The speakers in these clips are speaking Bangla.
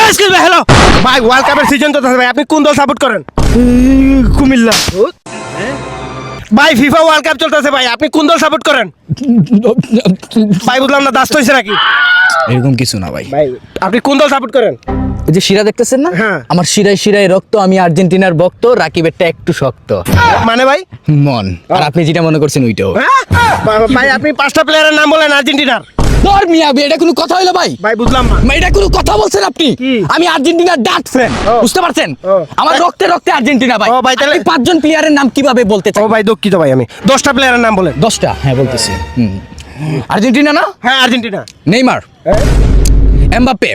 এক্সকিউজ মি হ্যালো ভাই ওয়ার্ল্ড কাপের সিজন তো ভাই আপনি কোন দল সাপোর্ট করেন? কুমিল্লা। ভাই ফিফা ওয়ার্ল্ড কাপ চলতেছে ভাই আপনি কোন দল সাপোর্ট করেন? ভাই বুঝলাম না দাস হইছে নাকি? এরকম কিছু না ভাই। ভাই আপনি কোন দল সাপোর্ট করেন? এই যে শিরা দেখতেছেন না, হ্যাঁ। আমার শিরায় শিরায় রক্ত, আমি আর্জেন্টিনার ভক্ত, রাকিবেরটা একটু শক্ত মানে ভাই মন। আর আপনি যেটা মনে করছেন ওইটাও। হ্যাঁ? ভাই আপনি পাঁচটা প্লেয়ারের নাম বলেন আর্জেন্টিনার। ধর মিয়া, এটা কোনো কথা হইলো ভাই? ভাই বুঝলাম না। এটা কোনো কথা বলছেন আপনি? কি? আমি আর্জেন্টিনার ডাট ফ্যান, বুঝতে পারছেন? ও। আমার রক্তে রক্তে আর্জেন্টিনা ভাই। ও ভাই, তাহলে- আপনি পাঁচজন প্লেয়ারের নাম কিভাবে বলতে ও চান? ভাই দুঃখিত ভাই আমি 10টা প্লেয়ারের নাম বলেন। 10টা? হ্যাঁ বলতেছি। আর্জেন্টিনা না? হ্যাঁ আর্জেন্টিনা। নেইমার, এমবাপ্পে,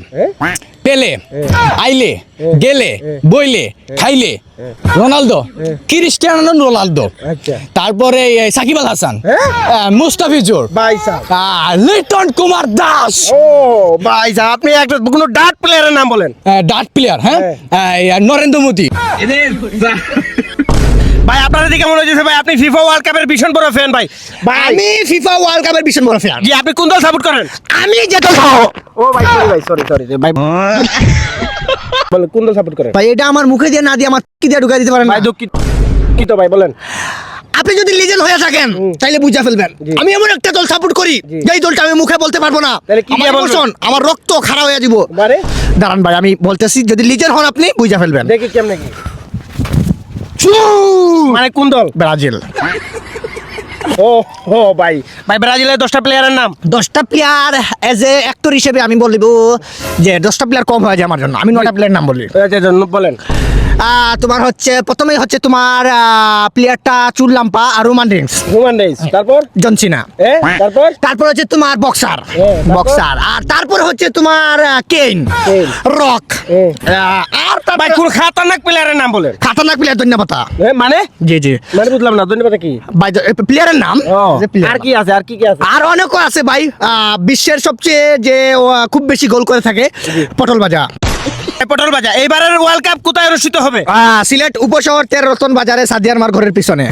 পেলে, আইলে, গেলে, বইলে, খাইলে, রোনালদো, ক্রিস্টিয়ানো রোনালদো, আচ্ছা। তারপরে সাকিব আল হাসান, মুস্তাফিজুর, ভাই সাহেব। লিটন কুমার দাস। ও ভাই সাহেব আপনি একটা কোনো ডাট প্লেয়ারের নাম বলেন। ডাট প্লেয়ার, হ্যাঁ, নরেন্দ্র মোদী। ভাই আপনার দিকে মনে হচ্ছে ভাই আপনি ফিফা ওয়ার্ল্ড কাপের ভীষণ বড় ফ্যান ভাই। ভাই আমি ফিফা ওয়ার্ল্ড কাপের ভীষণ বড় ফ্যান। জি আপনি কোন দল সাপোর্ট করেন? আমি যেটা ও ভাই সরি ভাই বলেন কোন দল সাপোর্ট করেন? ভাই, এটা আমার মুখে দিয়ে না দিয়ে আমার কি দিয়ে ঢুকাই দিতে পারেন না? ভাই দুঃখিত ভাই বলেন। আপনি যদি লিজেন্ড হয়ে থাকেন তাইলে বুঝা ফেলবেন জি। আমি এমন একটা দল সাপোর্ট করি জি। যেই দলটা আমি মুখে বলতে পারবো না। তাহলে কি আমার দিয়ে বলবেন? emotion, আমার রক্ত খাড়া হয়ে যাব। মানে দাঁড়ান ভাই, আমি বলতেছি, যদি লিজেন্ড হন আপনি বুঝা ফেলবেন। দেখি কেমনে কি চু! মানে কোন দল? ব্রাজিল। ও ভাই ব্রাজিলের 10টা প্লেয়ারের নাম। 10টা প্লেয়ার এজ এ অ্যাক্টর হিসেবে আমি বলব যে 10টা প্লেয়ার কম হয়ে যায় আমার জন্য, আমি 9টা প্লেয়ার নাম বলি। বলেন। তোমার হচ্ছে প্রথমেই হচ্ছে তোমার প্লেয়ারটা চুল্লাম্পা আর রোমান রিংস, রোমান রেইস, তারপর জনসিনা। তারপর তারপর হচ্ছে তোমার বক্সার, তারপর? বক্সার। আর তারপর হচ্ছে তোমার কেইন, কেইন। রক। আর ভাই কোন খাতারনাক প্লেয়ারের নাম বলেন। খাতারনাক প্লেয়ার, ধন্যবাদ। মানে জি জি মানে বুঝলাম না ধন্যবাদ কি? ভাই, প্লেয়ারের নাম যে player আর নাম। কি আছে আর কি আছে? আর অনেকও আছে ভাই। বিশ্বের সবচেয়ে যে খুব বেশি গোল করে থাকে পটল ভাজা। পটল বাজা এইবারের ওয়ার্ল্ড কাপ কোথায় অনুষ্ঠিত হবে? সিলেট উপশহর 13 রতন বাজারে সাদিয়ার মার ঘরের পিছনে।